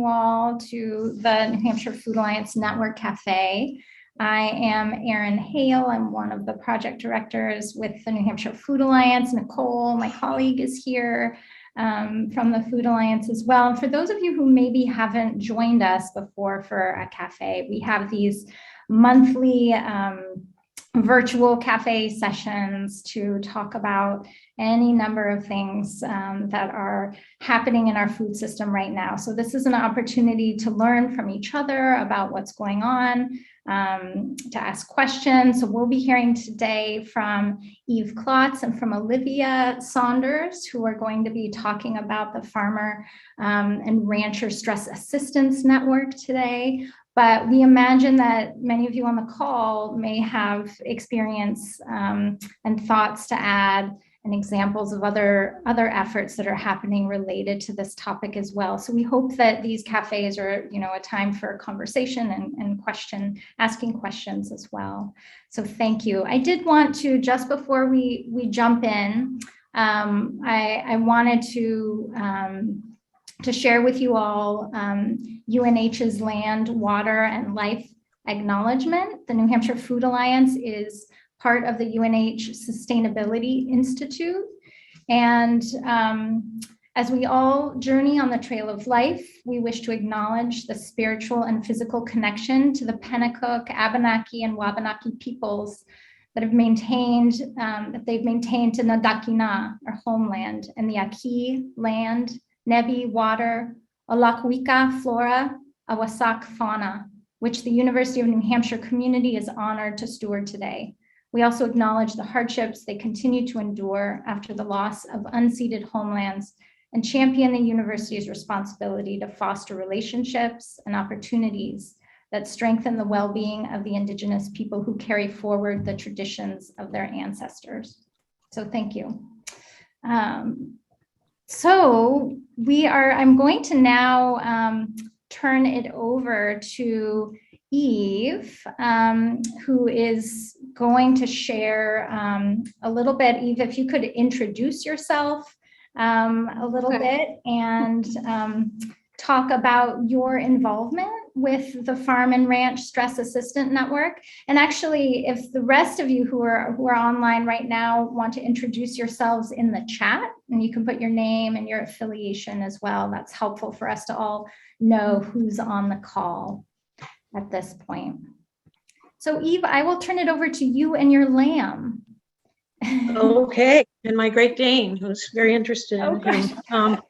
you all to the New Hampshire Food Alliance Network Café. I am Erin Hale. I'm one of the project directors with the New Hampshire Food Alliance. Nicole, my colleague, is here from the Food Alliance as well. And for those of you who maybe haven't joined us before for a cafe, we have these monthly virtual cafe sessions to talk about any number of things that are happening in our food system right now. So this is an opportunity to learn from each other about what's going on, to ask questions. So we'll be hearing today from Eve Klotz and from Olivia Saunders, who are going to be talking about the Farmer and Rancher Stress Assistance Network today. But we imagine that many of you on the call may have experience and thoughts to add and examples of other efforts that are happening related to this topic as well. So we hope that these cafes are, a time for conversation and asking questions as well. So thank you. I did want to, just before we jump in, I wanted to share with you all UNH's Land, Water, and Life Acknowledgement. The New Hampshire Food Alliance is part of the UNH Sustainability Institute. And as we all journey on the trail of life, we wish to acknowledge the spiritual and physical connection to the Pennacook, Abenaki, and Wabanaki peoples that they've maintained to Nadakina, our homeland, and the Aki, land, Nebi, water, Alakwika, flora, Awasak, fauna, which the University of New Hampshire community is honored to steward today. We also acknowledge the hardships they continue to endure after the loss of unceded homelands and champion the university's responsibility to foster relationships and opportunities that strengthen the well-being of the Indigenous people who carry forward the traditions of their ancestors. So thank you. So I'm going to now turn it over to Eve, who is going to share a little bit. Eve, if you could introduce yourself a little bit and talk about your involvement with the Farm and Ranch Stress Assistant Network. And actually, if the rest of you who are online right now want to introduce yourselves in the chat, and you can put your name and your affiliation as well, that's helpful for us to all know who's on the call at this point. So Eve, I will turn it over to you and your lamb. Okay, and my Great Dane, who's very interested in him.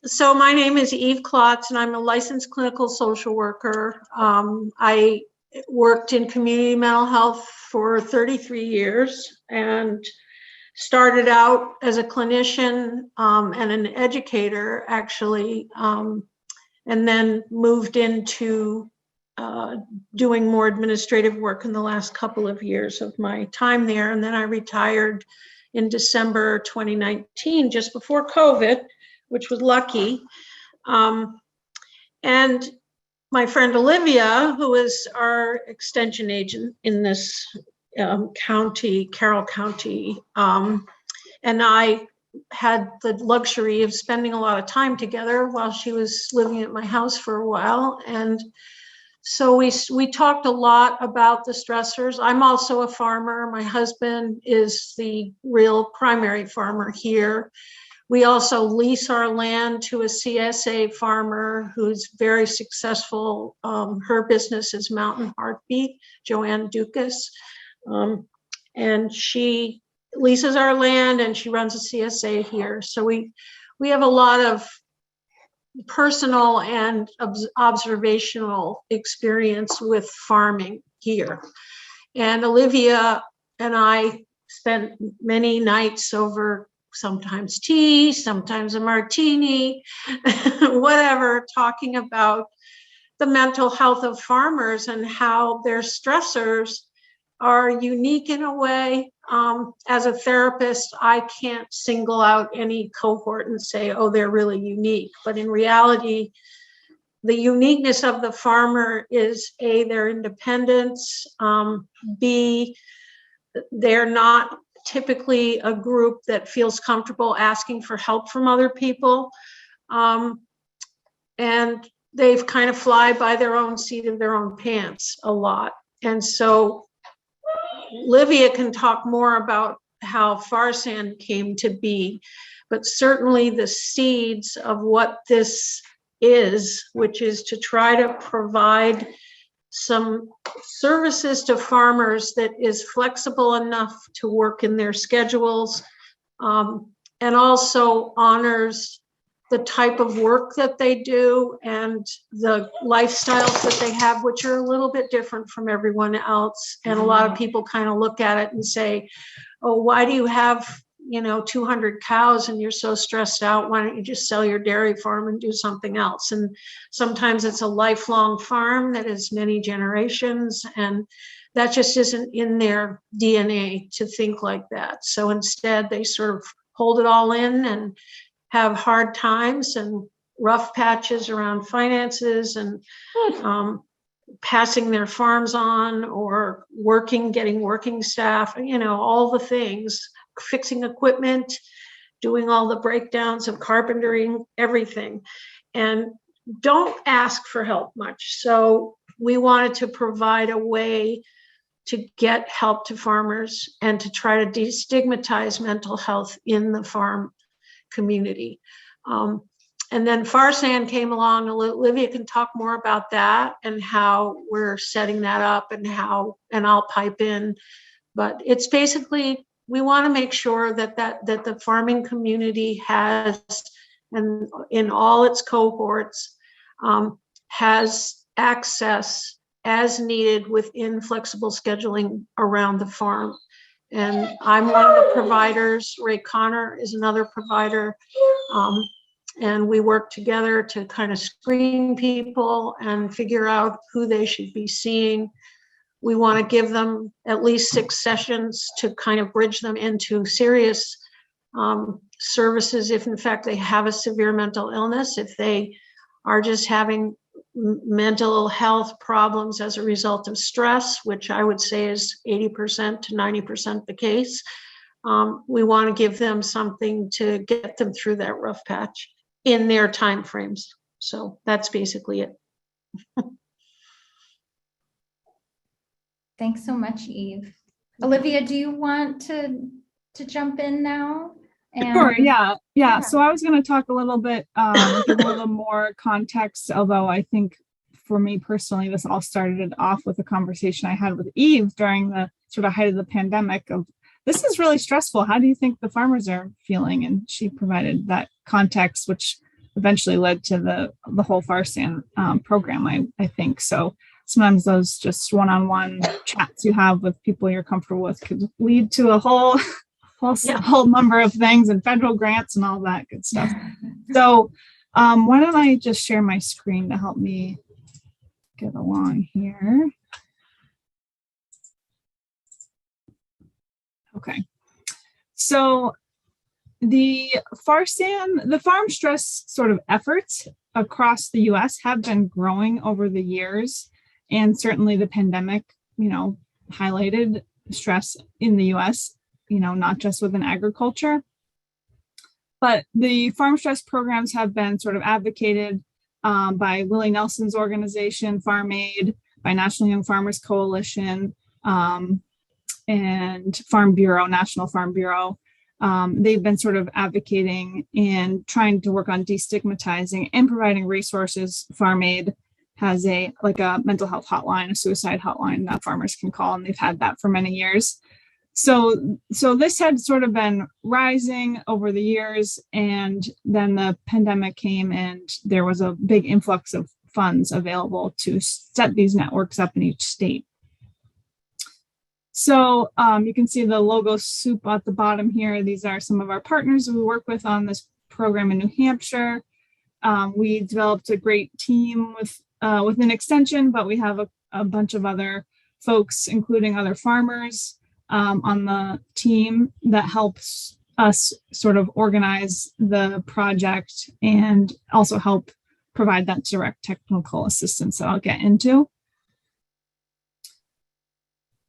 So my name is Eve Klotz, and I'm a licensed clinical social worker. I worked in community mental health for 33 years and started out as a clinician and an educator, actually, and then moved into doing more administrative work in the last couple of years of my time there. And then I retired in December 2019, just before COVID, which was lucky. And my friend Olivia, who is our extension agent in this county, Carroll County, and I had the luxury of spending a lot of time together while she was living at my house for a while. And so we talked a lot about the stressors. I'm also a farmer. My husband is the real primary farmer here. We also lease our land to a CSA farmer who's very successful. Her business is Mountain Heartbeat, Joanne Dukas. And she leases our land and she runs a CSA here. So we have a lot of personal and observational experience with farming here. And Olivia and I spent many nights over sometimes tea, sometimes a martini, whatever, talking about the mental health of farmers and how their stressors are unique in a way. As a therapist, I can't single out any cohort and say, oh, they're really unique. But in reality, the uniqueness of the farmer is A, their independence, B, they're not typically a group that feels comfortable asking for help from other people. and they've kind of fly by their own seat of their own pants a lot. And so Olivia can talk more about how FRSAN came to be, but certainly the seeds of what this is, which is to try to provide some services to farmers that is flexible enough to work in their schedules, and also honors the type of work that they do and the lifestyles that they have, which are a little bit different from everyone else. And a lot of people kind of look at it and say, oh, why do you have 200 cows and you're so stressed out? Why don't you just sell your dairy farm and do something else? And sometimes it's a lifelong farm that is many generations, and that just isn't in their DNA to think like that. So instead, they sort of hold it all in and have hard times and rough patches around finances and passing their farms on or getting working staff, all the things, fixing equipment, doing all the breakdowns of carpentering, everything, and don't ask for help much. So we wanted to provide a way to get help to farmers and to try to destigmatize mental health in the farm community. And then FRSAN came along. Olivia can talk more about that and how we're setting that up and I'll pipe in. But it's basically, we want to make sure that the farming community has, and in all its cohorts, has access as needed within flexible scheduling around the farm. And I'm one of the providers. Ray Connor is another provider. And we work together to kind of screen people and figure out who they should be seeing. We want to give them at least 6 sessions to kind of bridge them into serious services if in fact they have a severe mental illness, if they are just having mental health problems as a result of stress, which I would say is 80% to 90% the case. We want to give them something to get them through that rough patch in their time frames. So that's basically it. Thanks so much, Eve. Olivia, do you want to jump in now? Sure, yeah. So I was going to talk a little bit, give a little more context, although I think for me personally, this all started off with a conversation I had with Eve during the sort of height of the pandemic of, this is really stressful. How do you think the farmers are feeling? And she provided that context, which eventually led to the whole FRSAN program, I think. So sometimes those just one-on-one chats you have with people you're comfortable with could lead to a whole number of things and federal grants and all that good stuff. So why don't I just share my screen to help me get along here. Okay, so the FRSAN, the farm stress sort of efforts across the US have been growing over the years, and certainly the pandemic, highlighted stress in the US, not just within agriculture. But the farm stress programs have been sort of advocated by Willie Nelson's organization, Farm Aid, by National Young Farmers Coalition, and Farm Bureau, National Farm Bureau. They've been sort of advocating and trying to work on destigmatizing and providing resources. Farm Aid has a mental health hotline, a suicide hotline that farmers can call, and they've had that for many years. So this had sort of been rising over the years, and then the pandemic came and there was a big influx of funds available to set these networks up in each state. So you can see the logo soup at the bottom here. These are some of our partners we work with on this program in New Hampshire. We developed a great team within Extension, but we have a bunch of other folks, including other farmers on the team that helps us sort of organize the project and also help provide that direct technical assistance that I'll get into.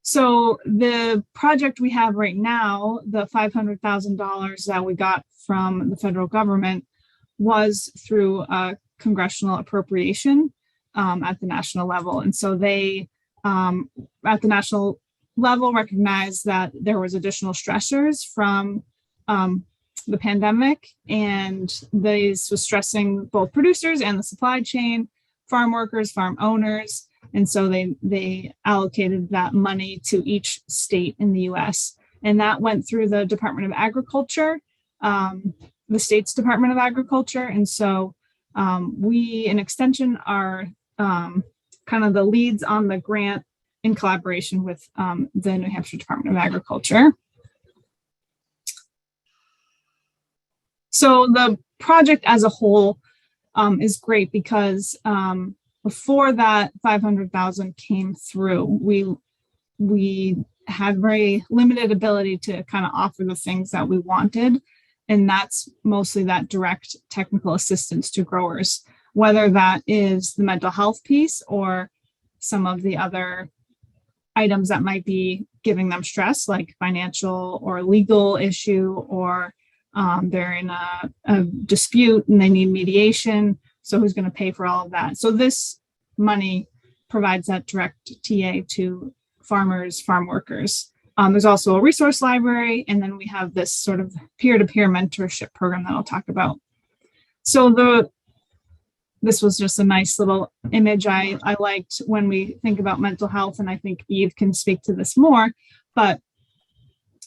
So the project we have right now, the $500,000 that we got from the federal government, was through a congressional appropriation at the national level. And so they, at the national level, recognized that there was additional stressors from the pandemic, and this was stressing both producers and the supply chain, farm workers, farm owners. And so they allocated that money to each state in the US. And that went through the Department of Agriculture, the state's Department of Agriculture. And so we in Extension are kind of the leads on the grant in collaboration with the New Hampshire Department of Agriculture. So the project as a whole is great because before that 500,000 came through, we had very limited ability to kind of offer the things that we wanted. And that's mostly that direct technical assistance to growers, whether that is the mental health piece or some of the other items that might be giving them stress, like financial or legal issue, or they're in a dispute and they need mediation. So who's going to pay for all of that? So this money provides that direct TA to farmers, farm workers. There's also a resource library, and then we have this sort of peer-to-peer mentorship program that I'll talk about. So this was just a nice little image I liked when we think about mental health, and I think Eve can speak to this more, but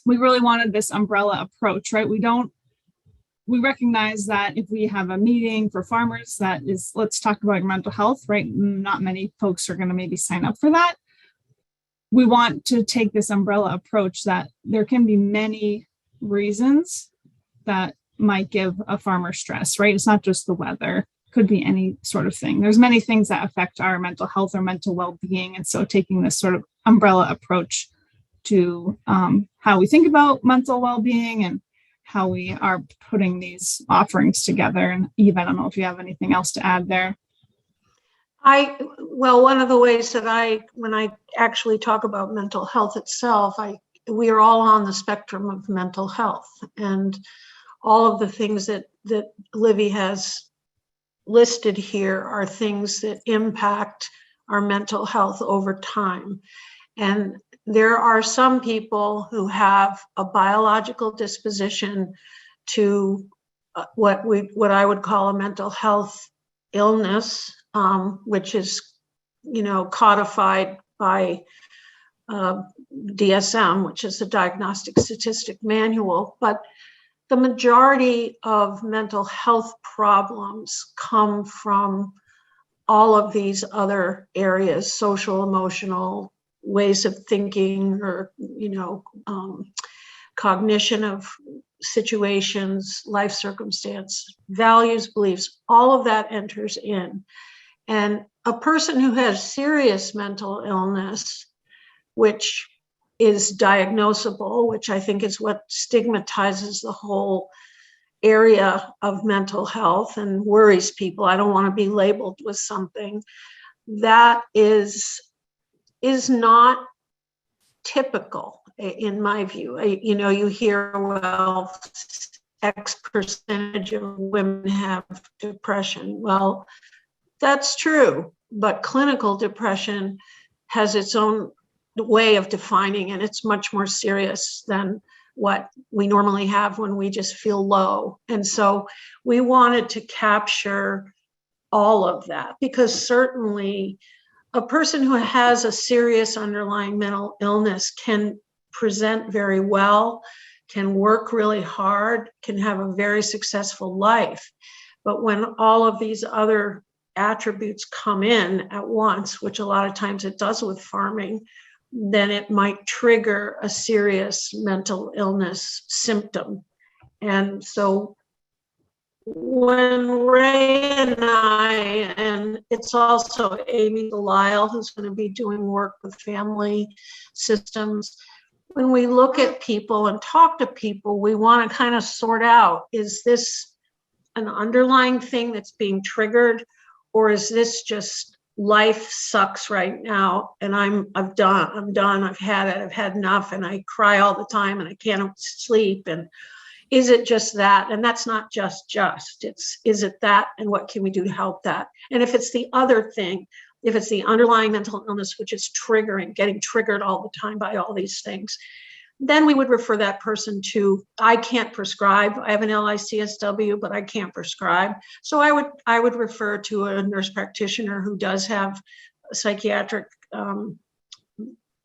we really wanted this umbrella approach, right? We recognize that if we have a meeting for farmers that is, let's talk about your mental health, right? Not many folks are going to maybe sign up for that. We want to take this umbrella approach that there can be many reasons that might give a farmer stress, right? It's not just the weather, could be any sort of thing. There's many things that affect our mental health or mental well-being. And so taking this sort of umbrella approach to how we think about mental well-being and how we are putting these offerings together. And Eve, I don't know if you have anything else to add there. Well, one of the ways that when I actually talk about mental health itself, we are all on the spectrum of mental health, and all of the things that Olivia has listed here are things that impact our mental health over time. And there are some people who have a biological disposition to what I would call a mental health illness, which is, codified by DSM, which is the Diagnostic Statistic Manual. But the majority of mental health problems come from all of these other areas: social, emotional, ways of thinking, or, cognition of situations, life circumstance, values, beliefs, all of that enters in. And a person who has serious mental illness, which is diagnosable, which I think is what stigmatizes the whole area of mental health and worries people. I don't want to be labeled with something. That is not typical, in my view. You hear, well, X percentage of women have depression. Well, that's true, but clinical depression has its own way of defining, and it's much more serious than what we normally have when we just feel low. And so we wanted to capture all of that, because certainly a person who has a serious underlying mental illness can present very well, can work really hard, can have a very successful life. But when all of these other attributes come in at once, which a lot of times it does with farming, then it might trigger a serious mental illness symptom. And so when Ray and I, and it's also Amy Delisle, who's going to be doing work with family systems, when we look at people and talk to people, we want to kind of sort out, is this an underlying thing that's being triggered, or is this just life sucks right now and I'm done, I've had it, I've had enough, and I cry all the time and I can't sleep, and is it just that? And that's not just, it's, is it that? And what can we do to help that? And if it's the other thing, if it's the underlying mental illness, which is getting triggered all the time by all these things, then we would refer that person to, I can't prescribe. I have an LICSW, but I can't prescribe. So I would refer to a nurse practitioner who does have psychiatric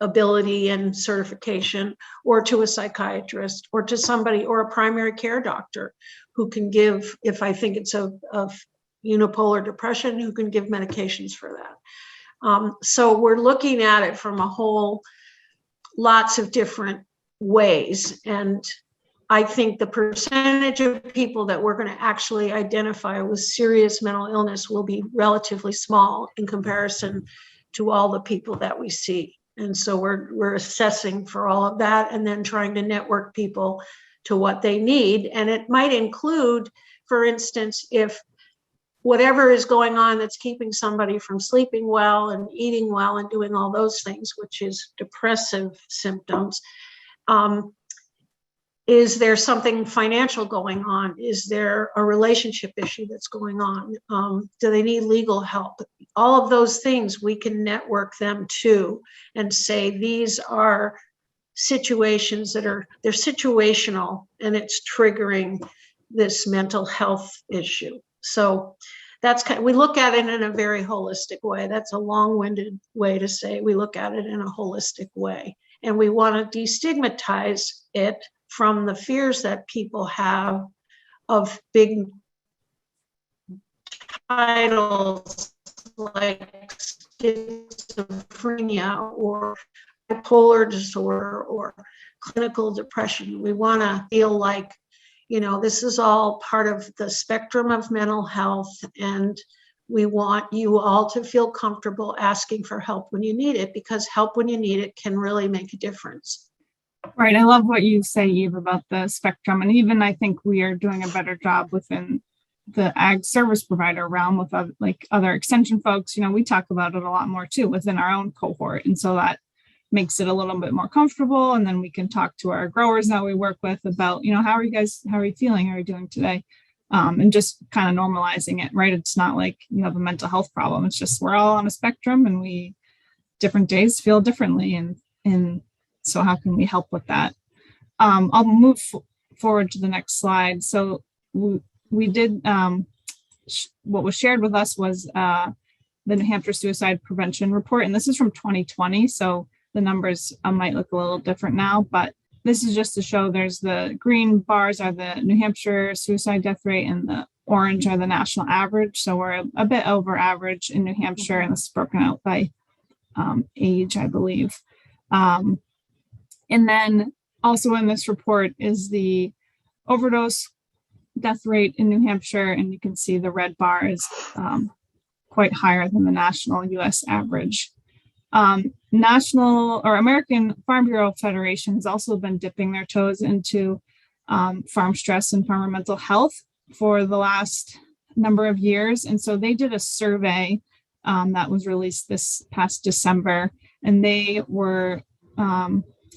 ability and certification, or to a psychiatrist, or to somebody, or a primary care doctor who can give, if I think it's of unipolar depression, who can give medications for that. So we're looking at it from lots of different ways. And I think the percentage of people that we're going to actually identify with serious mental illness will be relatively small in comparison to all the people that we see. And so we're assessing for all of that, and then trying to network people to what they need. And it might include, for instance, if whatever is going on that's keeping somebody from sleeping well and eating well and doing all those things, which is depressive symptoms, is there something financial going on? Is there a relationship issue that's going on? Do they need legal help? All of those things we can network them to and say, these are situations they're situational, and it's triggering this mental health issue. So that's we look at it in a very holistic way. That's a long-winded way to say we look at it in a holistic way. And we want to destigmatize it from the fears that people have of big titles like schizophrenia or bipolar disorder or clinical depression. We want to feel like, this is all part of the spectrum of mental health, and we want you all to feel comfortable asking for help when you need it, because help when you need it can really make a difference. Right. I love what you say, Eve, about the spectrum. And even I think we are doing a better job within the ag service provider realm with other extension folks. We talk about it a lot more too within our own cohort. And so that makes it a little bit more comfortable. And then we can talk to our growers that we work with about, how are you feeling? How are you doing today? And just kind of normalizing it, right? It's not like you have a mental health problem. It's just, we're all on a spectrum, and different days feel differently. And so how can we help with that? I'll move forward to the next slide. So we did, what was shared with us was the New Hampshire Suicide Prevention Report. And this is from 2020. So the numbers might look a little different now, but this is just to show there's the green bars are the New Hampshire suicide death rate, and the orange are the national average. So we're a bit over average in New Hampshire, and this is broken out by age, I believe. And then also in this report is the overdose death rate in New Hampshire, and you can see the red bar is quite higher than the national US average. National or American Farm Bureau Federation has also been dipping their toes into farm stress and farmer mental health for the last number of years. And so they did a survey that was released this past December, and they were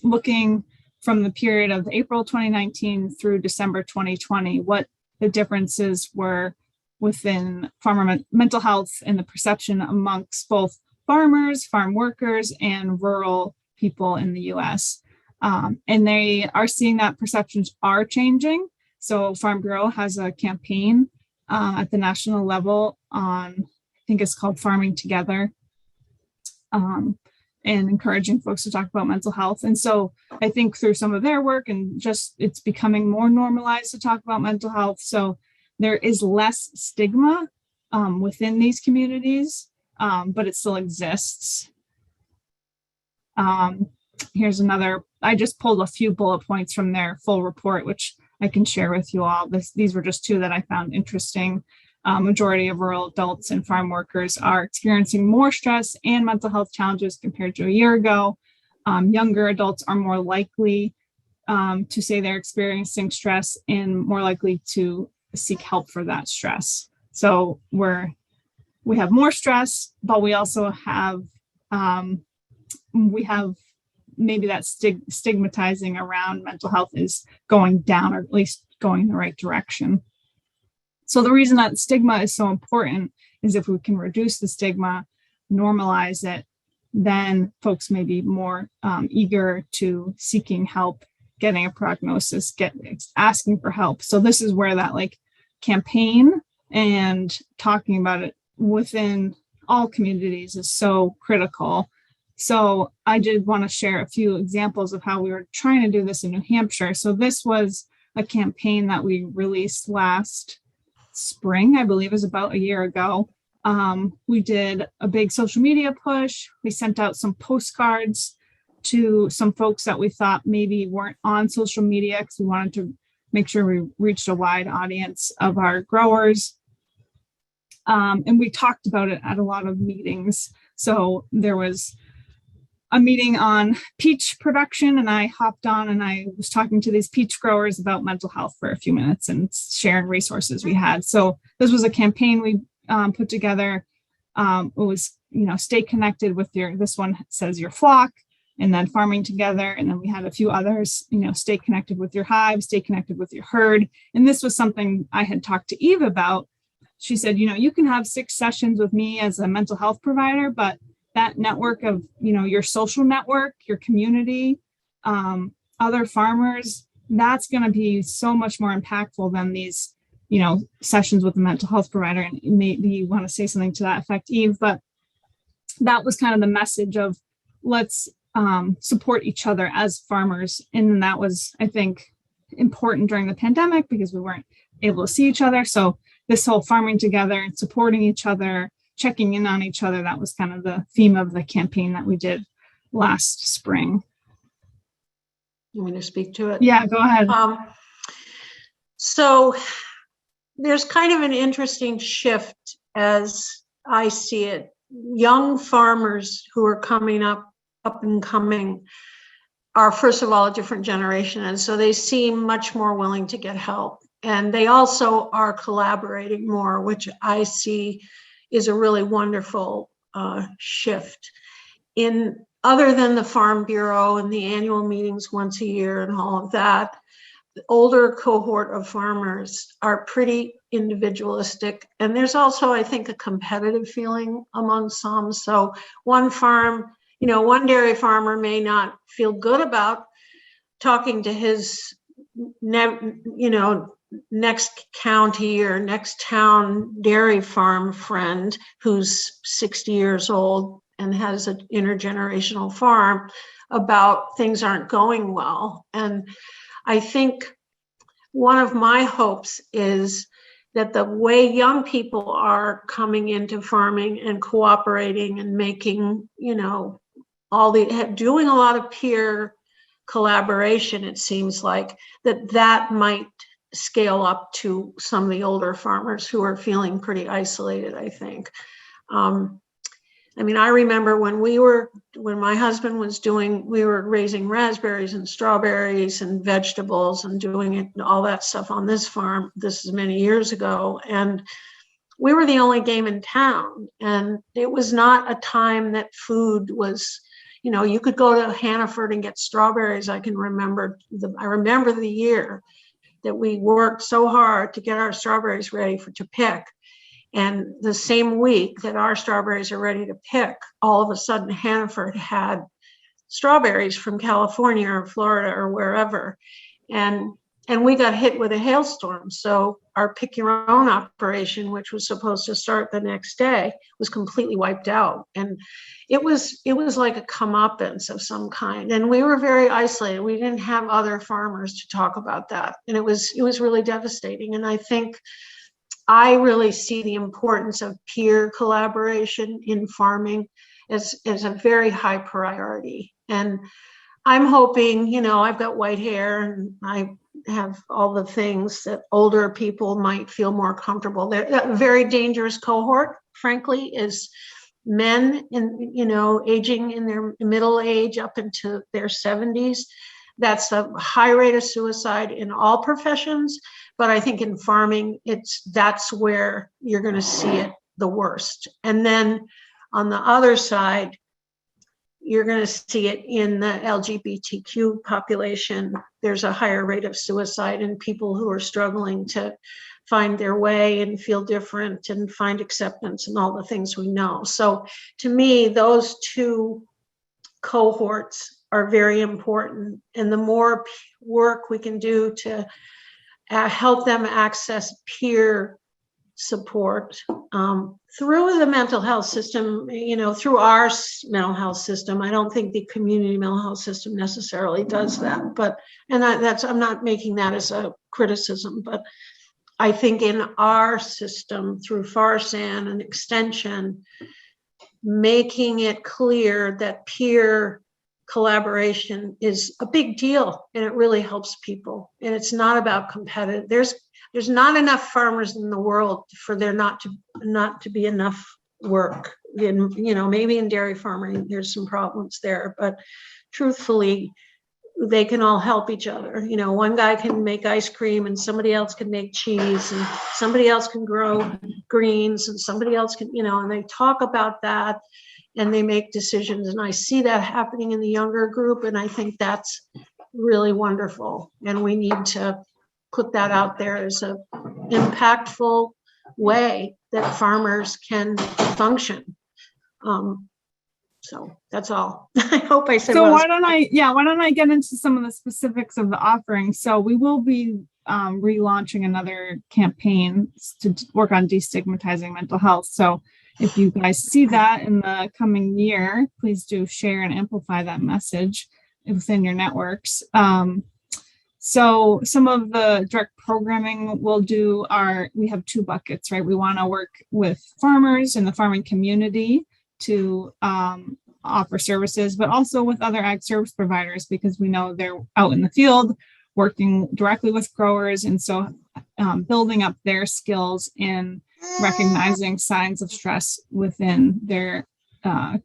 looking from the period of April 2019 through December 2020, what the differences were within farmer mental health and the perception amongst both farmers, farm workers, and rural people in the US. And they are seeing that perceptions are changing. So Farm Bureau has a campaign at the national level on, I think it's called Farming Together, and encouraging folks to talk about mental health. And so I think through some of their work, and just it's becoming more normalized to talk about mental health. So there is less stigma within these communities, but it still exists. Here's another, I just pulled a few bullet points from their full report, which I can share with you all. These were just two that I found interesting. Majority of rural adults and farm workers are experiencing more stress and mental health challenges compared to a year ago. Younger adults are more likely to say they're experiencing stress and more likely to seek help for that stress. So we have more stress, but we also have maybe that stigmatizing around mental health is going down, or at least going in the right direction. So the reason that stigma is so important is if we can reduce the stigma, normalize it, then folks may be more eager to seeking help, getting a prognosis, asking for help. So this is where that like campaign and talking about it within all communities is so critical. So I did want to share a few examples of how we were trying to do this in New Hampshire. So this was a campaign that we released last spring, I believe is about a year ago. We did a big social media push. We sent out some postcards to some folks that we thought maybe weren't on social media because we wanted to make sure we reached a wide audience of our growers. And we talked about it at a lot of meetings. So there was a meeting on peach production, and I hopped on and I was talking to these peach growers about mental health for a few minutes and sharing resources we had. So this was a campaign we put together. It was, stay connected with this one says your flock, and then farming together. And then we had a few others, stay connected with your hive, stay connected with your herd. And this was something I had talked to Eve about. She said, you can have 6 sessions with me as a mental health provider, but that network of, your social network, your community, other farmers, that's going to be so much more impactful than these, sessions with a mental health provider. And maybe you want to say something to that effect, Eve, but that was kind of the message of let's support each other as farmers. And that was, I think, important during the pandemic because we weren't able to see each other. So this whole farming together and supporting each other, checking in on each other, that was kind of the theme of the campaign that we did last spring. You want me to speak to it? Yeah, go ahead. So there's kind of an interesting shift as I see it. Young farmers who are coming up and coming are, first of all, a different generation. And so they seem much more willing to get help. And they also are collaborating more, which I see is a really wonderful shift. Other than the Farm Bureau and the annual meetings once a year and all of that, the older cohort of farmers are pretty individualistic. And there's also, I think, a competitive feeling among some. So one dairy farmer may not feel good about talking to his, next county or next town dairy farm friend who's 60 years old and has an intergenerational farm about things aren't going well. And I think one of my hopes is that the way young people are coming into farming and cooperating and making, doing a lot of peer collaboration, it seems like that might scale up to some of the older farmers who are feeling pretty isolated, I think. I remember when my husband we were raising raspberries and strawberries and vegetables and doing it, all that stuff on this farm. This is many years ago. And we were the only game in town. And it was not a time that food was, you could go to Hannaford and get strawberries. I remember the year that we worked so hard to get our strawberries ready to pick. And the same week that our strawberries are ready to pick, all of a sudden Hannaford had strawberries from California or Florida or wherever. And we got hit with a hailstorm. So our pick your own operation, which was supposed to start the next day, was completely wiped out. And it was like a comeuppance of some kind. And we were very isolated. We didn't have other farmers to talk about that. And it was really devastating. And I think I really see the importance of peer collaboration in farming as a very high priority. And I'm hoping, I've got white hair and I have all the things that older people might feel more comfortable. They're a very dangerous cohort, frankly, is men aging in their middle age up into their 70s. That's a high rate of suicide in all professions. But I think in farming, that's where you're going to see it the worst. And then on the other side, you're going to see it in the LGBTQ population. there's a higher rate of suicide in people who are struggling to find their way and feel different and find acceptance and all the things we know. So to me, those two cohorts are very important. And the more work we can do to help them access peer support through the mental health system, through our mental health system. I don't think the community mental health system necessarily does that, I'm not making that as a criticism, but I think in our system through FRSAN and extension, making it clear that peer collaboration is a big deal and it really helps people. And it's not about competitive. There's not enough farmers in the world for there not to be enough work. And, maybe in dairy farming, there's some problems there, but truthfully, they can all help each other. One guy can make ice cream and somebody else can make cheese and somebody else can grow greens and somebody else can, and they talk about that and they make decisions. And I see that happening in the younger group. And I think that's really wonderful. And we need to put that out there as an impactful way that farmers can function. So that's all. I hope I said. So why don't I get into some of the specifics of the offering? So we will be relaunching another campaign to work on destigmatizing mental health. So if you guys see that in the coming year, please do share and amplify that message within your networks. So some of the direct programming we'll do we have two buckets, right? We want to work with farmers in the farming community to offer services, but also with other ag service providers, because we know they're out in the field working directly with growers. And so building up their skills in recognizing signs of stress within their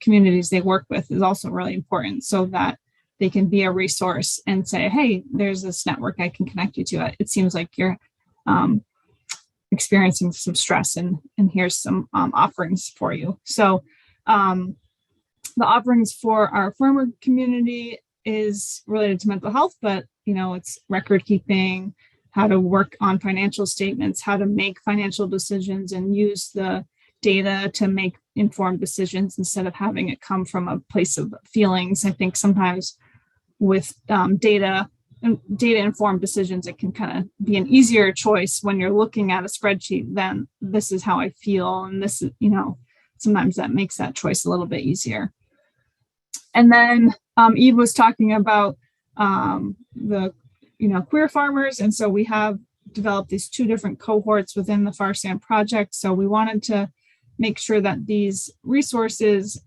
communities they work with is also really important, so that they can be a resource and say, hey, there's this network I can connect you to. It seems like you're experiencing some stress and here's some offerings for you. So the offerings for our farmer community is related to mental health, but it's record keeping, how to work on financial statements, how to make financial decisions and use the data to make informed decisions instead of having it come from a place of feelings. I think sometimes with data informed decisions, it can kind of be an easier choice when you're looking at a spreadsheet than this is how I feel. And this is, sometimes that makes that choice a little bit easier. And then Eve was talking about the queer farmers. And so we have developed these two different cohorts within the FRSAN project. So we wanted to make sure that these resources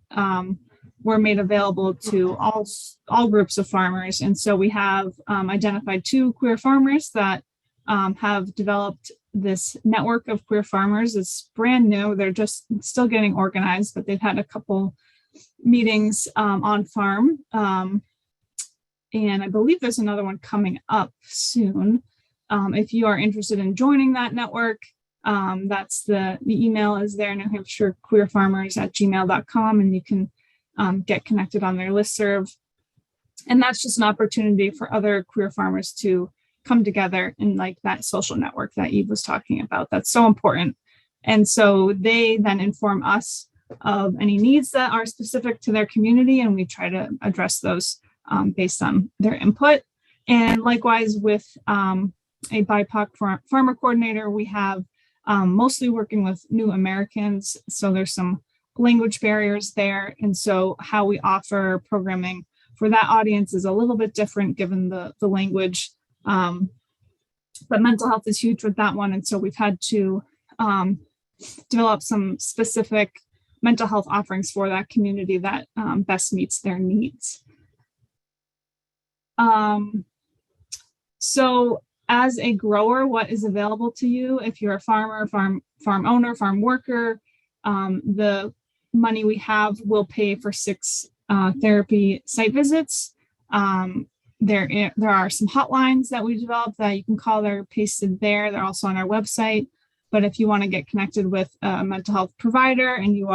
were made available to all groups of farmers. And so we have identified two queer farmers that have developed this network of queer farmers. It's brand new. They're just still getting organized, but they've had a couple meetings on farm. And I believe there's another one coming up soon. If you are interested in joining that network, that's the email is there, New Hampshire Queer Farmers @gmail.com, and you can get connected on their listserv. And that's just an opportunity for other queer farmers to come together in like that social network that Eve was talking about. That's so important. And so they then inform us of any needs that are specific to their community, and we try to address those based on their input. And likewise with a BIPOC farmer coordinator, we have mostly working with new Americans. So there's some language barriers there. And so how we offer programming for that audience is a little bit different given the language. But mental health is huge with that one. And so we've had to develop some specific mental health offerings for that community that best meets their needs. So as a grower, what is available to you? If you're a farmer, farm owner, farm worker, the money we have will pay for 6 therapy site visits. There are some hotlines that we developed that you can call. They're pasted there. They're also on our website. But if you want to get connected with a mental health provider and you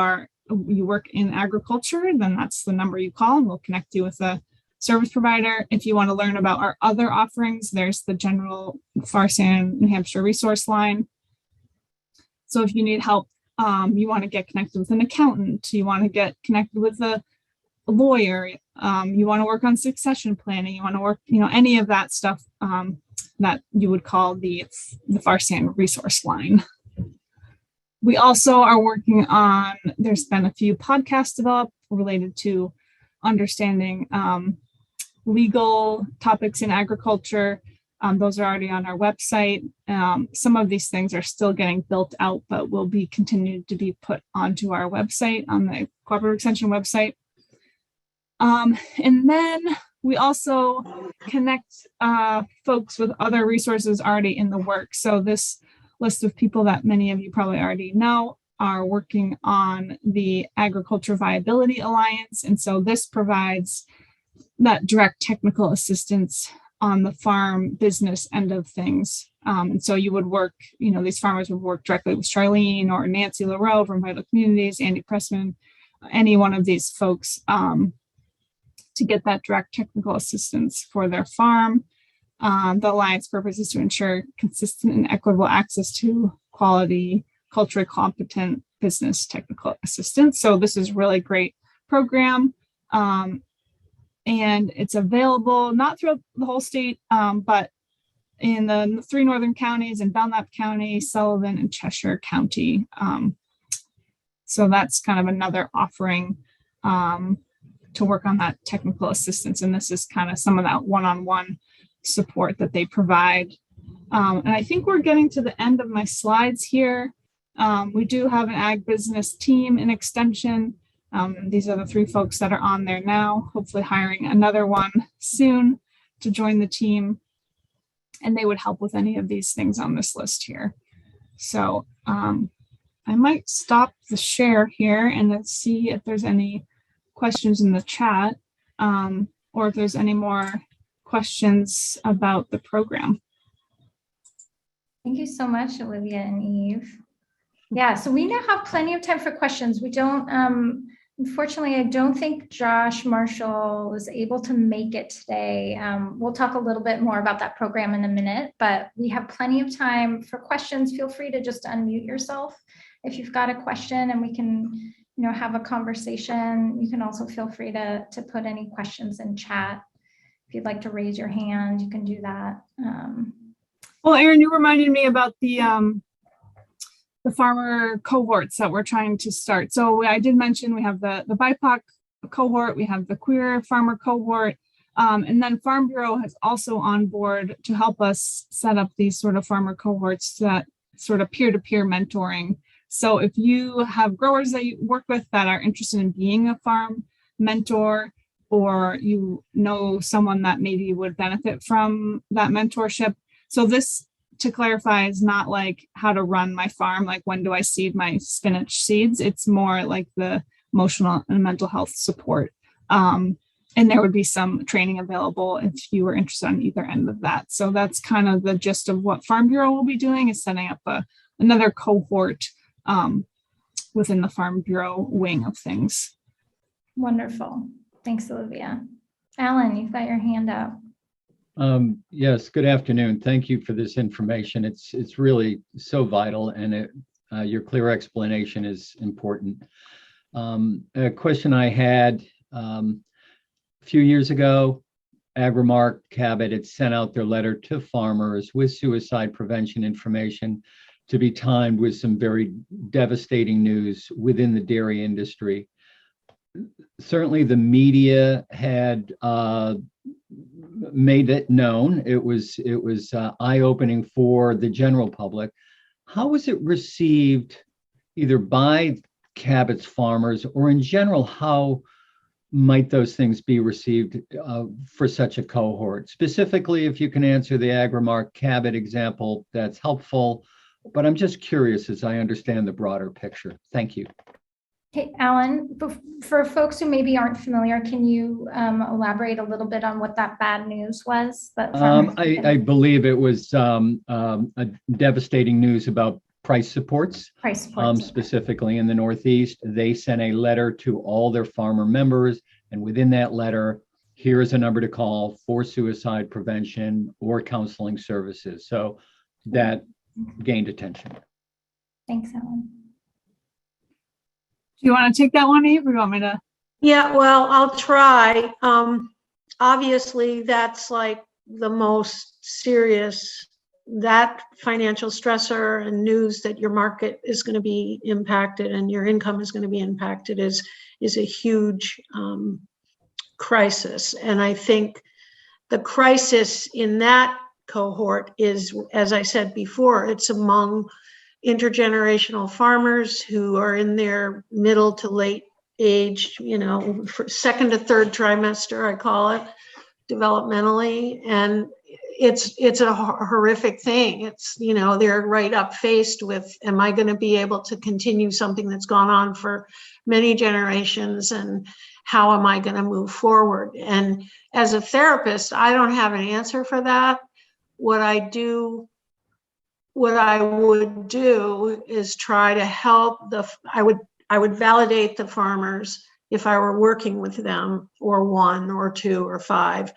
work in agriculture, then that's the number you call, and we'll connect you with a service provider. If you want to learn about our other offerings, there's the general FRSAN New Hampshire resource line. So if you need help, you want to get connected with an accountant, you want to get connected with a lawyer, you want to work on succession planning, you want to work, any of that stuff that you would call the FRSAN resource line. We also are working on, there's been a few podcasts developed related to understanding legal topics in agriculture. Those are already on our website. Some of these things are still getting built out, but will be continued to be put onto our website, on the Cooperative Extension website. And then we also connect folks with other resources already in the work. So this list of people that many of you probably already know are working on the Agriculture Viability Alliance. And so this provides that direct technical assistance on the farm business end of things. And so you would work, these farmers would work directly with Charlene or Nancy LaRoe from Vital Communities, Andy Pressman, any one of these folks to get that direct technical assistance for their farm. The Alliance purpose is to ensure consistent and equitable access to quality, culturally competent business technical assistance. So this is a really great program. And it's available not throughout the whole state, but in the 3 northern counties, in Belknap County, Sullivan, and Cheshire County. So that's kind of another offering to work on that technical assistance. And this is kind of some of that one-on-one support that they provide. And I think we're getting to the end of my slides here. We do have an ag business team in extension. These are the 3 folks that are on there now, hopefully hiring another one soon to join the team. And they would help with any of these things on this list here. So I might stop the share here and let's see if there's any questions in the chat, or if there's any more questions about the program. Thank you so much, Olivia and Eve. Yeah, so we now have plenty of time for questions. We don't, unfortunately, I don't think Josh Marshall was able to make it today. We'll talk a little bit more about that program in a minute, but we have plenty of time for questions. Feel free to just unmute yourself if you've got a question, and we can, have a conversation. You can also feel free to put any questions in chat. If you'd like to raise your hand, you can do that. Well, Erin, you reminded me about the farmer cohorts that we're trying to start. So I did mention we have the BIPOC cohort, we have the queer farmer cohort, and then Farm Bureau has also on board to help us set up these sort of farmer cohorts, that sort of peer-to-peer mentoring. So if you have growers that you work with that are interested in being a farm mentor, or someone that maybe would benefit from that mentorship. So this, to clarify, is not like how to run my farm, like when do I seed my spinach seeds. It's more like the emotional and mental health support. And there would be some training available if you were interested on either end of that. So that's kind of the gist of what Farm Bureau will be doing, is setting up another cohort within the Farm Bureau wing of things. Wonderful. Thanks, Olivia. Alan, you've got your hand up. Yes, good afternoon. Thank you for this information. It's really so vital, and your clear explanation is important. A question I had a few years ago, Agrimark Cabot had sent out their letter to farmers with suicide prevention information to be timed with some very devastating news within the dairy industry. Certainly the media had made it known. It was eye-opening for the general public. How was it received either by Cabot's farmers, or in general, how might those things be received for such a cohort? Specifically, if you can answer the Agrimark Cabot example, that's helpful. But I'm just curious as I understand the broader picture. Thank you. Hey, Alan, for folks who maybe aren't familiar, can you elaborate a little bit on what that bad news was? I believe it was a devastating news about price supports. Specifically in the Northeast. They sent a letter to all their farmer members, and within that letter, here is a number to call for suicide prevention or counseling services. So that gained attention. Thanks, Ellen. Do you want to take that one, Eve, or do you want me to? Yeah, well, I'll try. Obviously, that's like the most serious, that financial stressor and news that your market is going to be impacted and your income is going to be impacted is a huge crisis. And I think the crisis in that cohort is, as I said before, it's among intergenerational farmers who are in their middle to late age, for second to third trimester, I call it, developmentally. And it's a horrific thing. It's, they're right up faced with, am I going to be able to continue something that's gone on for many generations? And how am I going to move forward? And as a therapist, I don't have an answer for that. What I would do is try to help I would validate the farmers if I were working with them, or one or two or five.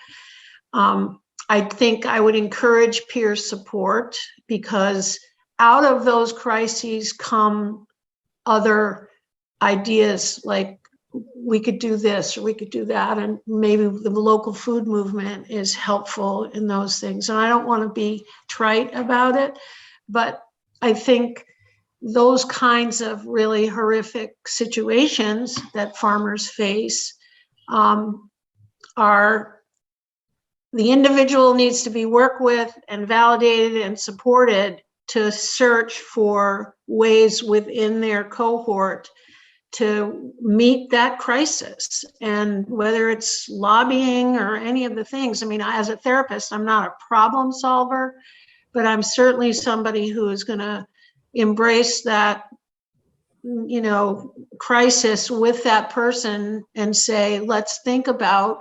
I think I would encourage peer support, because out of those crises come other ideas, like we could do this or we could do that, and maybe the local food movement is helpful in those things. And I don't want to be trite about it, but I think those kinds of really horrific situations that farmers face are, the individual needs to be worked with and validated and supported to search for ways within their cohort to meet that crisis. And whether it's lobbying or any of the things, I mean, as a therapist, I'm not a problem solver, but I'm certainly somebody who is going to embrace that, crisis with that person and say, let's think about,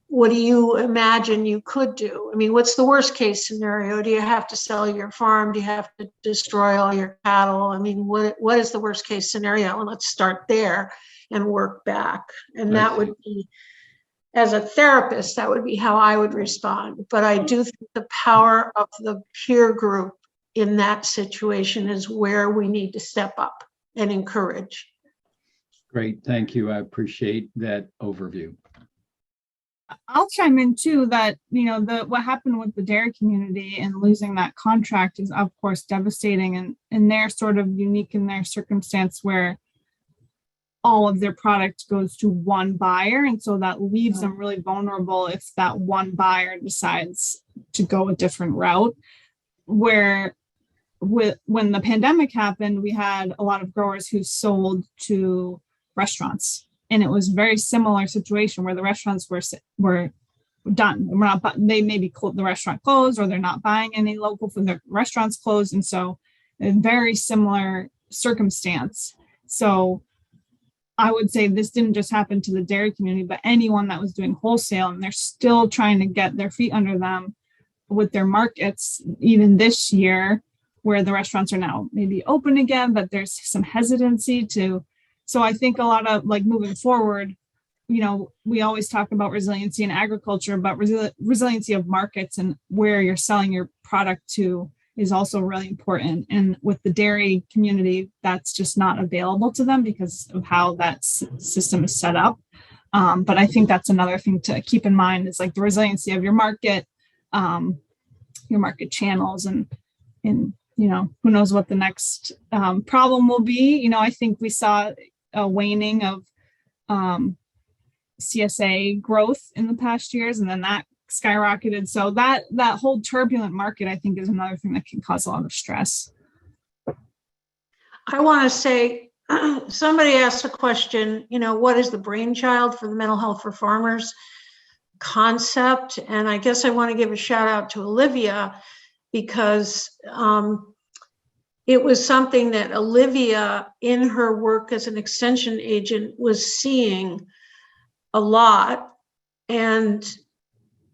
what do you imagine you could do? I mean, what's the worst case scenario? Do you have to sell your farm? Do you have to destroy all your cattle? I mean, what is the worst case scenario? And let's start there and work back. And that would be, as a therapist, that would be how I would respond. But I do think the power of the peer group in that situation is where we need to step up and encourage. Great, thank you. I appreciate that overview. I'll chime in too that, what happened with the dairy community and losing that contract is of course devastating, and they're sort of unique in their circumstance where all of their product goes to one buyer. And so that leaves them really vulnerable if that one buyer decides to go a different route. Where when the pandemic happened, we had a lot of growers who sold to restaurants. And it was a very similar situation where the restaurants were done. They maybe the restaurant closed, or they're not buying any local food. Their restaurants closed, and so a very similar circumstance. So I would say this didn't just happen to the dairy community, but anyone that was doing wholesale, and they're still trying to get their feet under them with their markets, even this year, where the restaurants are now maybe open again, but there's some hesitancy to. So I think a lot of moving forward, we always talk about resiliency in agriculture, but resiliency of markets and where you're selling your product to is also really important. And with the dairy community, that's just not available to them because of how that system is set up. But I think that's another thing to keep in mind is the resiliency of your market channels, and who knows what the next problem will be. I think we saw a waning of CSA growth in the past years, and then that skyrocketed. So that whole turbulent market, I think, is another thing that can cause a lot of stress. I want to say, somebody asked a question, what is the brainchild for the mental health for farmers concept? And I guess I want to give a shout out to Olivia, because it was something that Olivia, in her work as an extension agent, was seeing a lot. And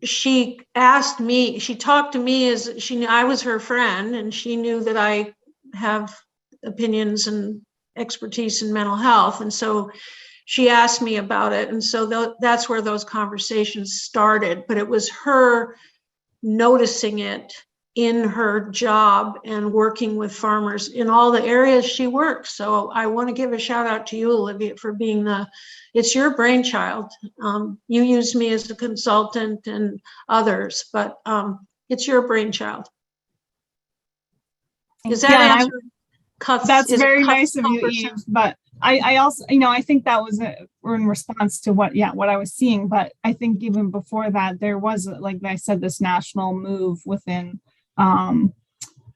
she asked me, she talked to me as I was her friend, and she knew that I have opinions and expertise in mental health. And so she asked me about it. And so that's where those conversations started. But it was her noticing it in her job and working with farmers in all the areas she works. So I want to give a shout out to you, Olivia, for being it's your brainchild. You used me as a consultant and others, but it's your brainchild. Is that answer? That's very nice of you, Eve. But I also, I think that was in response to what I was seeing. But I think even before that, there was, like I said, this national move within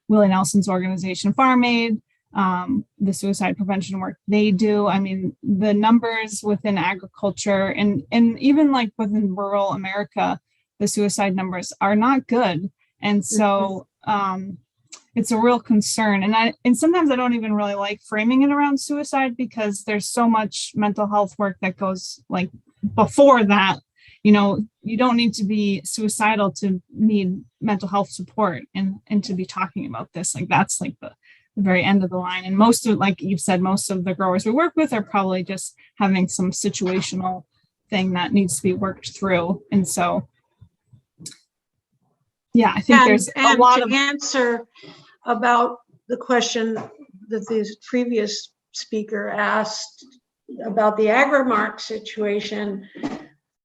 Willie Nelson's organization, Farm Aid, the suicide prevention work they do. I mean, the numbers within agriculture and even like within rural America, the suicide numbers are not good. And so, it's a real concern. And sometimes I don't even really like framing it around suicide, because there's so much mental health work that goes like before that. You don't need to be suicidal to need mental health support and to be talking about this. Like that's like the very end of the line. And most of, like you've said, most of the growers we work with are probably just having some situational thing that needs to be worked through. And so, yeah, I think there's a lot of answer about the question that the previous speaker asked about the Agrimark situation.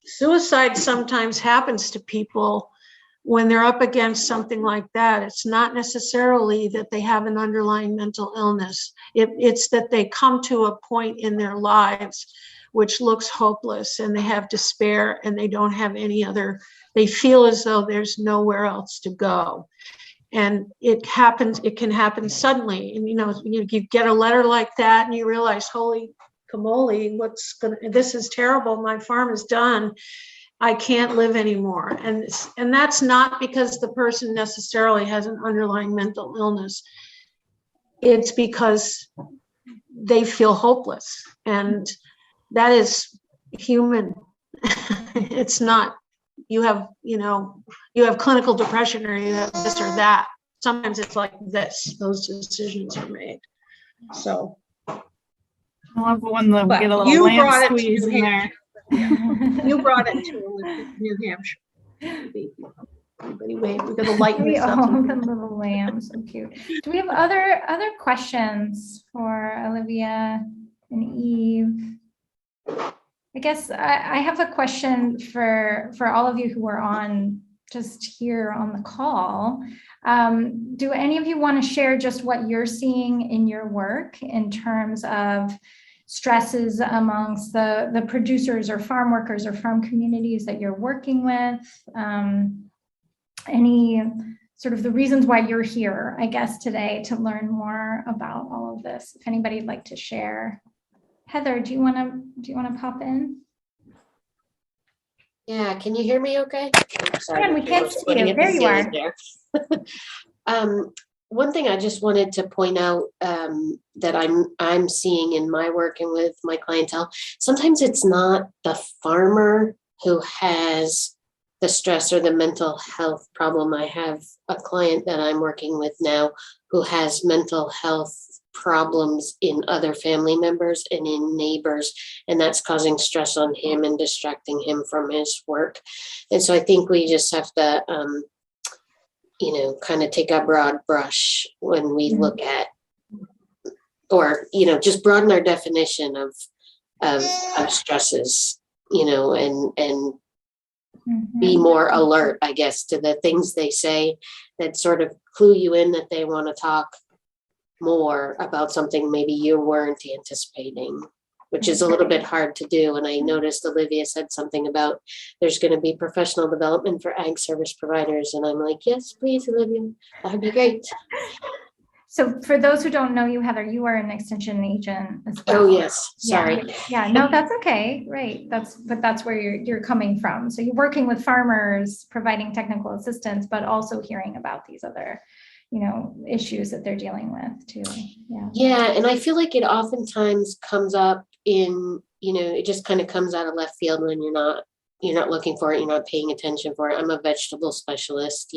Suicide sometimes happens to people when they're up against something like that. It's not necessarily that they have an underlying mental illness. It's that they come to a point in their lives which looks hopeless, and they have despair, and they don't have they feel as though there's nowhere else to go. And it can happen suddenly. And, you get a letter like that and you realize, holy camole, this is terrible. My farm is done. I can't live anymore. And that's not because the person necessarily has an underlying mental illness. It's because they feel hopeless. And that is human. It's not, you have clinical depression, or you have this or that. Sometimes it's like this, those decisions are made. So I love when we get a little lamb squeeze in there. You brought it to New Hampshire. Anyway, we're going to lighten this up. The little lamb, so cute. Do we have other questions for Olivia and Eve? I guess I have a question for all of you who are on just here on the call. Do any of you want to share just what you're seeing in your work in terms of stresses amongst the producers or farm workers or farm communities that you're working with? Any sort of the reasons why you're here, I guess, today to learn more about all of this? If anybody'd like to share. Heather, do you want to pop in? Yeah, can you hear me okay? Sorry, we can't see you. There you are. One thing I just wanted to point out that I'm seeing in my working with my clientele, sometimes it's not the farmer who has the stress or the mental health problem. I have a client that I'm working with now who has mental health problems in other family members and in neighbors, and that's causing stress on him and distracting him from his work. And so I think we just have to kind of take a broad brush when we look at, or just broaden our definition of stresses, and be more alert, I guess, to the things they say that sort of clue you in that they want to talk more about something maybe you weren't anticipating, which is a little bit hard to do. And I noticed Olivia said something about there's going to be professional development for ag service providers. And I'm like, yes, please, Olivia, that'd be great. So for those who don't know you, Heather, you are an extension agent as well. Oh, yes. Sorry. Yeah, no, that's okay. Right. That's where you're coming from. So you're working with farmers, providing technical assistance, but also hearing about these other issues that they're dealing with too. Yeah. And I feel like it oftentimes comes up in, it just kind of comes out of left field when you're not looking for it. You're not paying attention for it. I'm a vegetable specialist,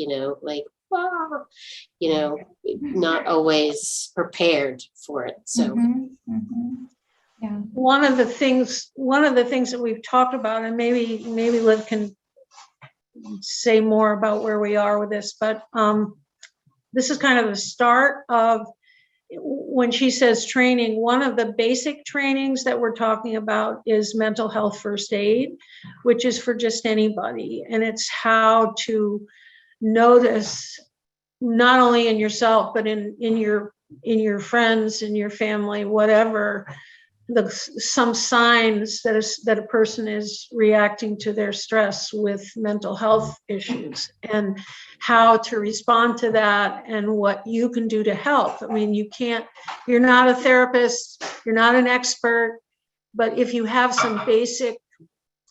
not always prepared for it. So. Yeah. One of the things that we've talked about, and maybe Liv can say more about where we are with this, but this is kind of the start of when she says training. One of the basic trainings that we're talking about is mental health first aid, which is for just anybody. And it's how to notice, not only in yourself, but in your friends, in your family, whatever, some signs that a person is reacting to their stress with mental health issues, and how to respond to that, and what you can do to help. I mean, you're not a therapist, you're not an expert, but if you have some basic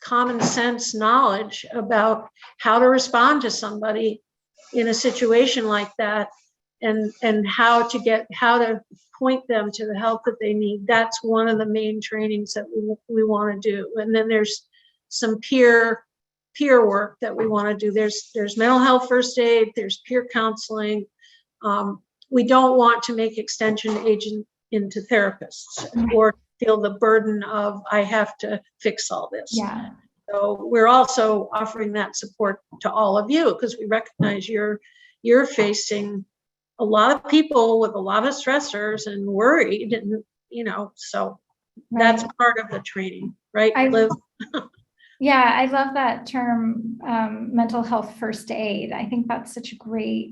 common sense knowledge about how to respond to somebody in a situation like that, and how to point them to the help that they need. That's one of the main trainings that we want to do. And then there's some peer work that we want to do. There's mental health first aid, there's peer counseling. We don't want to make extension agent into therapists or feel the burden of, I have to fix all this. Yeah. So we're also offering that support to all of you, because we recognize you're facing a lot of people with a lot of stressors and worried, and so that's part of the training, right, Liv? Yeah, I love that term, mental health first aid. I think that's such a great,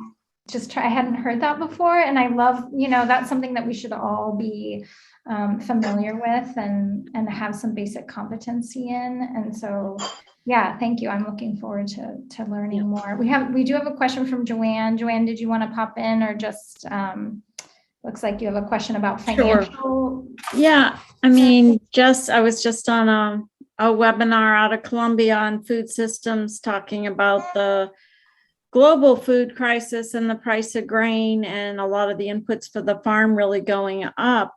I hadn't heard that before. And I love, that's something that we should all be familiar with and have some basic competency in. And so, yeah, thank you. I'm looking forward to learning more. We do have a question from Joanne. Joanne, did you want to pop in, or just looks like you have a question about financial? Sure. Yeah, I mean, I was just on a webinar out of Columbia on food systems, talking about the global food crisis and the price of grain, and a lot of the inputs for the farm really going up.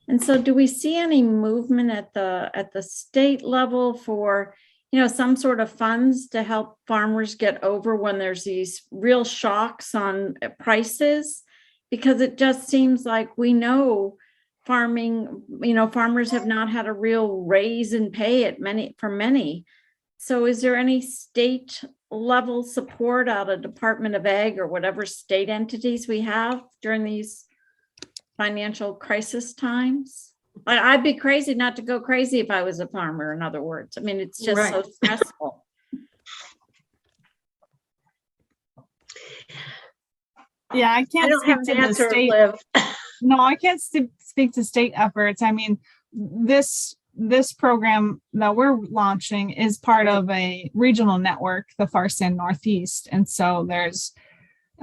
And so do we see any movement at the state level for, some sort of funds to help farmers get over when there's these real shocks on prices? Because it just seems like we know farmers have not had a real raise in pay for many. So is there any state level support out of Department of Ag or whatever state entities we have during these financial crisis times? I'd be crazy not to go crazy if I was a farmer, in other words. I mean, it's just so stressful. Yeah, I can't speak to the state. No, I can't speak to state efforts. I mean, this program that we're launching is part of a regional network, the FRSAN Northeast. And so there's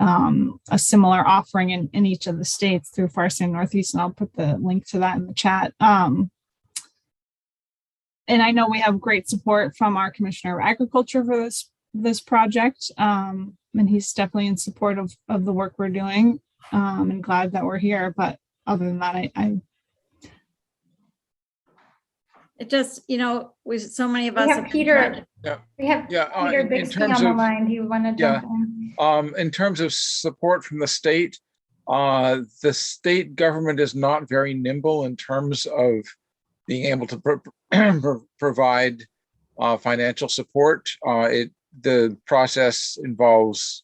a similar offering in each of the states through FRSAN Northeast, and I'll put the link to that in the chat. And I know we have great support from our Commissioner of Agriculture for this project, and he's definitely in support of the work we're doing, and glad that we're here. But other than that, it just, we so many of us have Peter. We have Peter Bixby on the line. Do you want to jump in? In terms of support from the state government is not very nimble in terms of being able to provide financial support. The process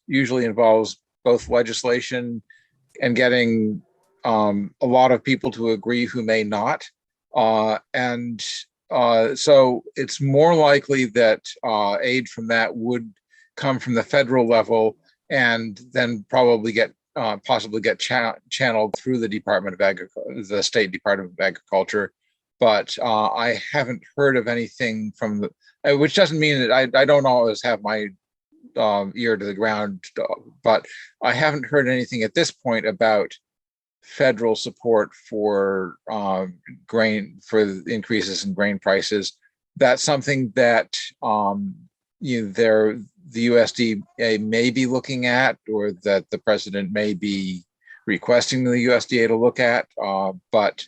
usually involves both legislation and getting a lot of people to agree who may not. So it's more likely that aid from that would come from the federal level, and then probably possibly get channeled through the Department of Agriculture, the State Department of Agriculture. But I haven't heard of anything from which doesn't mean that I don't always have my ear to the ground, but I haven't heard anything at this point about federal support for grain, for the increases in grain prices. That's something that the USDA may be looking at, or that the president may be requesting the USDA to look at. But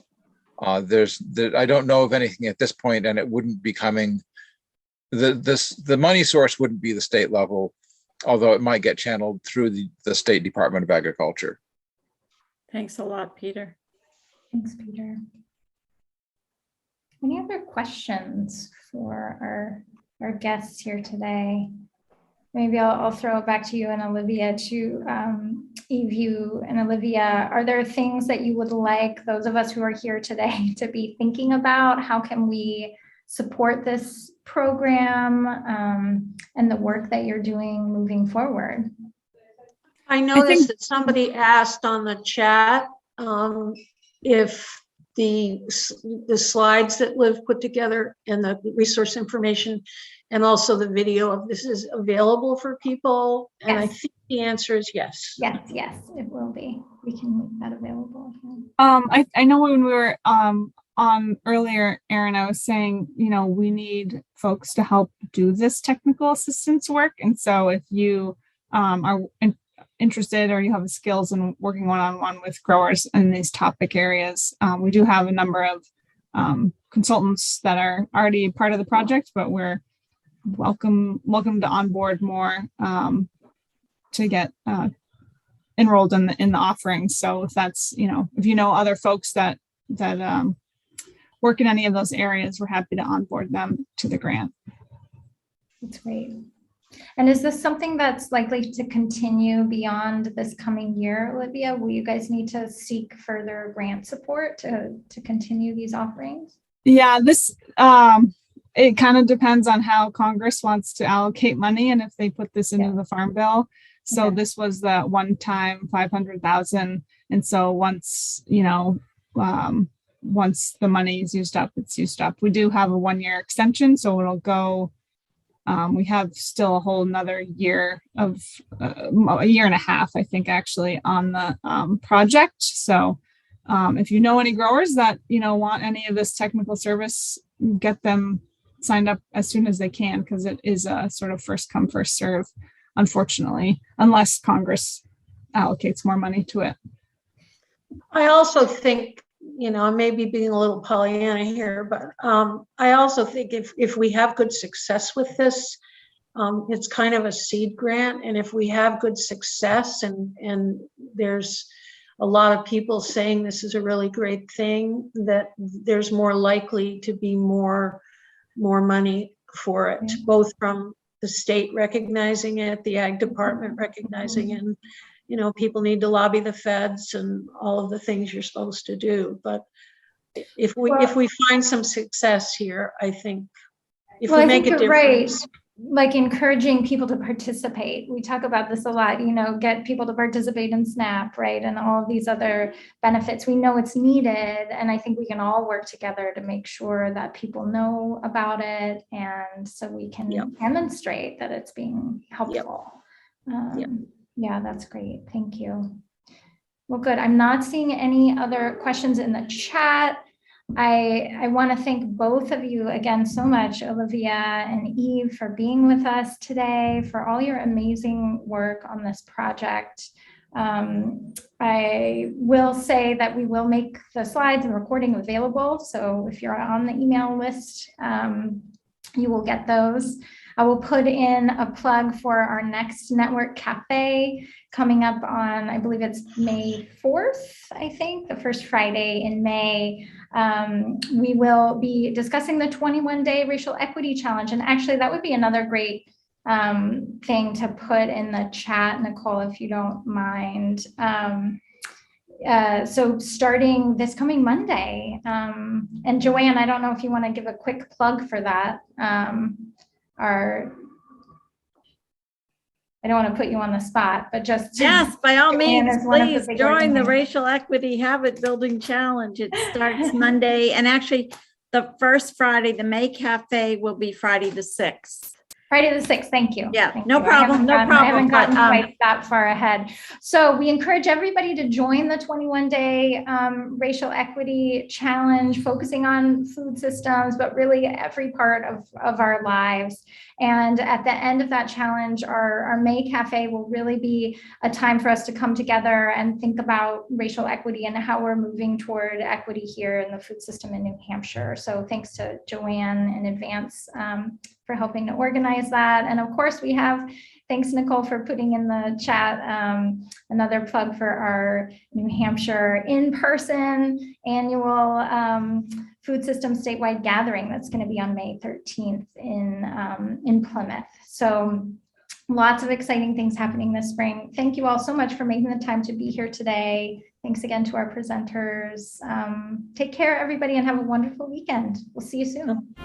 I don't know of anything at this point, and it wouldn't be coming. The money source wouldn't be the state level, although it might get channeled through the State Department of Agriculture. Thanks a lot, Peter. Thanks, Peter. Any other questions for our guests here today? Maybe I'll throw it back to you and Olivia, to Eve, you and Olivia. Are there things that you would like those of us who are here today to be thinking about? How can we support this program and the work that you're doing moving forward? I noticed that somebody asked on the chat if the slides that Liv put together and the resource information and also the video of this is available for people. And Yes. I think the answer is yes. Yes, it will be. We can make that available. I know when we were on earlier, Erin, I was saying, we need folks to help do this technical assistance work. And so if you are interested or you have the skills in working one-on-one with growers in these topic areas, we do have a number of consultants that are already part of the project, but we're welcome to onboard more to get enrolled in the offerings. So if that's, if you know other folks that work in any of those areas, we're happy to onboard them to the grant. That's great. And is this something that's likely to continue beyond this coming year, Olivia? Will you guys need to seek further grant support to continue these offerings? Yeah, this it kind of depends on how Congress wants to allocate money and if they put this into the Farm Bill. So this was the one-time 500,000, and so once once the money is used up, it's used up. We do have a 1-year extension, so it'll go. We have still a whole another year of a year and a half, I think, actually, on the project. So if you know any growers that want any of this technical service, get them signed up as soon as they can, because it is a sort of first come, first serve, unfortunately, unless Congress allocates more money to it. I also think, I may be being a little Pollyanna here, but I also think if we have good success with this, it's kind of a seed grant. And if we have good success and there's a lot of people saying this is a really great thing, that there's more likely to be more money for it, both from the state recognizing it, the ag department recognizing it, and people need to lobby the feds and all of the things you're supposed to do. But if we find some success here, I think we make a difference. Right. Like encouraging people to participate. We talk about this a lot, get people to participate in SNAP, right? And all of these other benefits. We know it's needed. And I think we can all work together to make sure that people know about it. And so we can demonstrate that it's being helpful. Yeah, that's great. Thank you. Well, good. I'm not seeing any other questions in the chat. I want to thank both of you again so much, Olivia and Eve, for being with us today, for all your amazing work on this project. I will say that we will make the slides and recording available. So if you're on the email list, you will get those. I will put in a plug for our next network cafe coming up on, I believe it's May 4th, I think, the first Friday in May. We will be discussing the 21-day racial equity challenge. And actually, that would be another great thing to put in the chat, Nicole, if you don't mind. So starting this coming Monday, and Joanne, I don't know if you want to give a quick plug for that. I don't want to put you on the spot, but just yes, by all means, please join the organizers. Racial Equity Habit Building Challenge. It starts Monday, and actually the first Friday, the May Cafe will be Friday the 6th. Friday the 6th, thank you. Yeah, Thank no you. problem, I haven't gotten but, quite that far ahead. So we encourage everybody to join the 21-day racial equity challenge, focusing on food systems, but really every part of our lives. And at the end of that challenge, our May Cafe will really be a time for us to come together and think about racial equity and how we're moving toward equity here in the food system in New Hampshire. So thanks to Joanne in advance for helping to organize that. And of course, we have Thanks, Nicole, for putting in the chat another plug for our New Hampshire in-person annual food system statewide gathering that's going to be on May 13th in Plymouth. So lots of exciting things happening this spring. Thank you all so much for making the time to be here today. Thanks again to our presenters. Take care, everybody, and have a wonderful weekend. We'll see you soon.